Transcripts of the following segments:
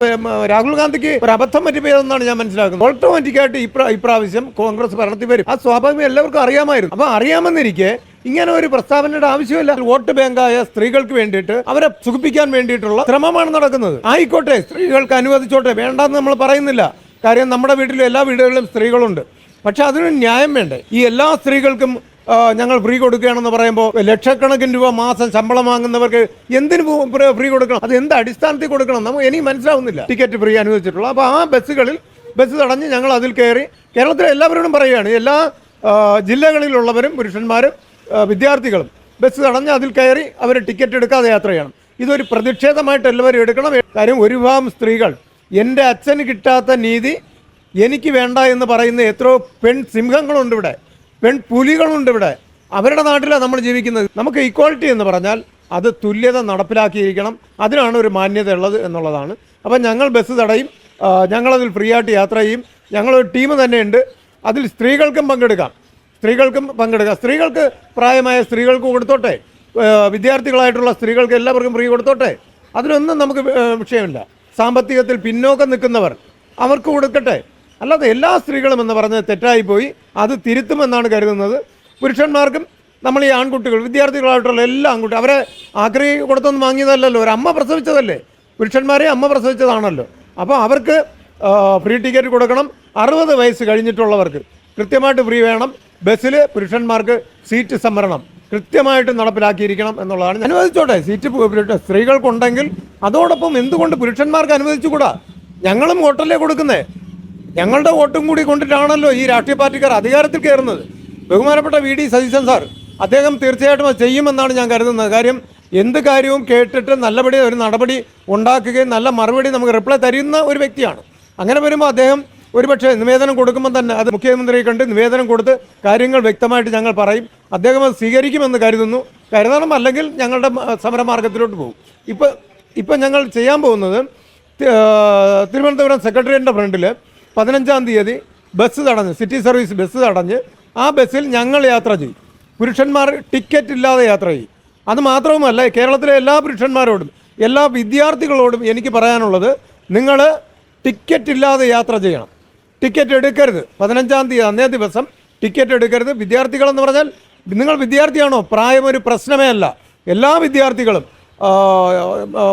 രാഹുൽ ഗാന്ധിക്ക് ഒരു അബദ്ധം പറ്റിപ്പോയതെന്നാണ് ഞാൻ മനസ്സിലാക്കുന്നത്. ഓട്ടോമാറ്റിക്കായിട്ട് ഇപ്രാവശ്യം കോൺഗ്രസ് ഭരണത്തിൽ വരും. ആ സ്വാഭാവികം എല്ലാവർക്കും അറിയാമായിരുന്നു. അപ്പൊ അറിയാമെന്നിരിക്കെ ഇങ്ങനെ ഒരു പ്രസ്താവനയുടെ ആവശ്യമില്ല. വോട്ട് ബാങ്കായ സ്ത്രീകൾക്ക് വേണ്ടിയിട്ട് അവരെ സുഖിപ്പിക്കാൻ വേണ്ടിയിട്ടുള്ള ശ്രമമാണ് നടക്കുന്നത്. ആയിക്കോട്ടെ, സ്ത്രീകൾക്ക് അനുവദിച്ചോട്ടെ, വേണ്ടെന്ന് നമ്മൾ പറയുന്നില്ല. കാര്യം നമ്മുടെ വീട്ടിലും എല്ലാ വീടുകളിലും സ്ത്രീകളുണ്ട്. പക്ഷെ അതിന് ന്യായം വേണ്ടേ? ഈ എല്ലാ സ്ത്രീകൾക്കും ഞങ്ങൾ ഫ്രീ കൊടുക്കുകയാണെന്ന് പറയുമ്പോൾ ലക്ഷക്കണക്കിന് രൂപ മാസം ശമ്പളം വാങ്ങുന്നവർക്ക് എന്തിനു ഫ്രീ കൊടുക്കണം? അത് എന്ത് അടിസ്ഥാനത്തിൽ കൊടുക്കണം? നമുക്ക് എനിക്ക് മനസ്സിലാവുന്നില്ല. ടിക്കറ്റ് ഫ്രീ അനുവദിച്ചിട്ടുള്ള അപ്പോൾ ആ ബസ് തടഞ്ഞ് ഞങ്ങൾ അതിൽ കയറി. കേരളത്തിലെ എല്ലാവരോടും പറയുകയാണ്, എല്ലാ ജില്ലകളിലുള്ളവരും പുരുഷന്മാരും വിദ്യാർത്ഥികളും ബസ് തടഞ്ഞ് അതിൽ കയറി അവർ ടിക്കറ്റ് എടുക്കാതെ യാത്ര ചെയ്യണം. ഇതൊരു പ്രതിഷേധമായിട്ട് എല്ലാവരും എടുക്കണം. കാര്യം ഒരു വിഭാഗം സ്ത്രീകൾ എൻ്റെ അച്ഛന് കിട്ടാത്ത നീതി എനിക്ക് വേണ്ട എന്ന് പറയുന്ന എത്രയോ സിംഹങ്ങളുണ്ട് ഇവിടെ, പുലികളുണ്ട് ഇവിടെ. അവരുടെ നാട്ടിലാണ് നമ്മൾ ജീവിക്കുന്നത്. നമുക്ക് ഈക്വാളിറ്റി എന്ന് പറഞ്ഞാൽ അത് തുല്യത നടപ്പിലാക്കിയിരിക്കണം. അതിനാണ് ഒരു മാന്യത ഉള്ളത് എന്നുള്ളതാണ്. അപ്പം ഞങ്ങൾ ബസ് തടയും, ഞങ്ങളതിൽ ഫ്രീ ആയിട്ട് യാത്ര ചെയ്യും. ഞങ്ങളൊരു ടീം തന്നെയുണ്ട്. അതിൽ സ്ത്രീകൾക്കും പങ്കെടുക്കാം. സ്ത്രീകൾക്ക് പ്രായമായ സ്ത്രീകൾക്ക് കൊടുത്തോട്ടെ, വിദ്യാർത്ഥികളായിട്ടുള്ള സ്ത്രീകൾക്ക് എല്ലാവർക്കും ഫ്രീ കൊടുത്തോട്ടെ. അതിനൊന്നും നമുക്ക് വിഷയമില്ല. സാമ്പത്തികത്തിൽ പിന്നോക്കം നിൽക്കുന്നവർ അവർക്ക് കൊടുക്കട്ടെ. അല്ലാതെ എല്ലാ സ്ത്രീകളും എന്ന് പറഞ്ഞത് തെറ്റായിപ്പോയി. അത് തിരുത്തുമെന്നാണ് കരുതുന്നത്. പുരുഷന്മാർക്കും നമ്മൾ ഈ ആൺകുട്ടികൾ വിദ്യാർത്ഥികളായിട്ടുള്ള എല്ലാ ആൺകുട്ടികൾ അവരെ ആക്രി കൊടുത്തൊന്നും വാങ്ങിയതല്ലല്ലോ, ഒരു അമ്മ പ്രസവിച്ചതല്ലേ. പുരുഷന്മാരെ അമ്മ പ്രസവിച്ചതാണല്ലോ. അപ്പോൾ അവർക്ക് ഫ്രീ ടിക്കറ്റ് കൊടുക്കണം. 60 വയസ്സ് കഴിഞ്ഞിട്ടുള്ളവർക്ക് കൃത്യമായിട്ട് ഫ്രീ വേണം. ബസ്സിൽ പുരുഷന്മാർക്ക് സീറ്റ് സംവരണം കൃത്യമായിട്ട് നടപ്പിലാക്കിയിരിക്കണം എന്നുള്ളതാണ്. അനുവദിച്ചോട്ടെ, സീറ്റ് സ്ത്രീകൾക്കുണ്ടെങ്കിൽ അതോടൊപ്പം എന്തുകൊണ്ട് പുരുഷന്മാർക്ക് അനുവദിച്ചുകൂടാ? ഞങ്ങളും വോട്ടല്ലേ കൊടുക്കുന്നേ. ഞങ്ങളുടെ വോട്ടും കൂടി കൊണ്ടിട്ടാണല്ലോ ഈ രാഷ്ട്രീയ പാർട്ടിക്കാർ അധികാരത്തിൽ കയറുന്നത്. ബഹുമാനപ്പെട്ട VD സതീശൻ സാർ, അദ്ദേഹം തീർച്ചയായിട്ടും അത് ചെയ്യുമെന്നാണ് ഞാൻ കരുതുന്നത്. കാര്യം എന്ത് കാര്യവും കേട്ടിട്ട് നല്ലപടി ഒരു നടപടി ഉണ്ടാക്കുകയും നല്ല മറുപടി നമുക്ക് റിപ്ലൈ തരുന്ന ഒരു വ്യക്തിയാണ്. അങ്ങനെ വരുമ്പോൾ അദ്ദേഹം ഒരുപക്ഷെ നിവേദനം കൊടുക്കുമ്പോൾ തന്നെ അത് മുഖ്യമന്ത്രിയെ കണ്ട് നിവേദനം കൊടുത്ത് കാര്യങ്ങൾ വ്യക്തമായിട്ട് ഞങ്ങൾ പറയും. അദ്ദേഹം അത് സ്വീകരിക്കുമെന്ന് കരുതണം. അല്ലെങ്കിൽ ഞങ്ങളുടെ സമരമാർഗത്തിലോട്ട് പോകും. ഇപ്പം ഞങ്ങൾ ചെയ്യാൻ പോകുന്നത് തിരുവനന്തപുരം സെക്രട്ടേറിയറ്റിൻ്റെ ഫ്രണ്ടിൽ 15-ാം തീയതി ബസ് തടഞ്ഞ്, സിറ്റി സർവീസ് ബസ് തടഞ്ഞ് ആ ബസ്സിൽ ഞങ്ങൾ യാത്ര ചെയ്യും. പുരുഷന്മാർ ടിക്കറ്റ് ഇല്ലാതെ യാത്ര ചെയ്യും. അത് മാത്രവുമല്ല, കേരളത്തിലെ എല്ലാ പുരുഷന്മാരോടും എല്ലാ വിദ്യാർത്ഥികളോടും എനിക്ക് പറയാനുള്ളത്, നിങ്ങൾ ടിക്കറ്റ് ഇല്ലാതെ യാത്ര ചെയ്യണം. ടിക്കറ്റ് എടുക്കരുത്. 15-ാം തീയതി അന്നേ ദിവസം ടിക്കറ്റ് എടുക്കരുത്. വിദ്യാർത്ഥികളെന്ന് പറഞ്ഞാൽ നിങ്ങൾ വിദ്യാർത്ഥിയാണോ? പ്രായം ഒരു പ്രശ്നമേ അല്ല. എല്ലാ വിദ്യാർത്ഥികളും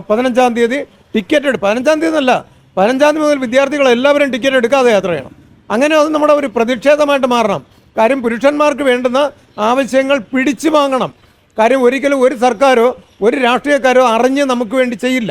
15-ാം തീയതി ടിക്കറ്റ് 15-ാം തീയതി എന്നല്ല, 15-ാം തീയതി മുതൽ വിദ്യാർത്ഥികൾ എല്ലാവരും ടിക്കറ്റ് എടുക്കാതെ യാത്ര ചെയ്യണം. അങ്ങനെ അത് നമ്മുടെ ഒരു പ്രതിഷേധമായിട്ട് മാറണം. കാര്യം പുരുഷന്മാർക്ക് വേണ്ടുന്ന ആവശ്യങ്ങൾ പിടിച്ചു വാങ്ങണം. കാര്യം ഒരിക്കലും ഒരു സർക്കാരോ ഒരു രാഷ്ട്രീയക്കാരോ അറിഞ്ഞ് നമുക്ക് വേണ്ടി ചെയ്യില്ല.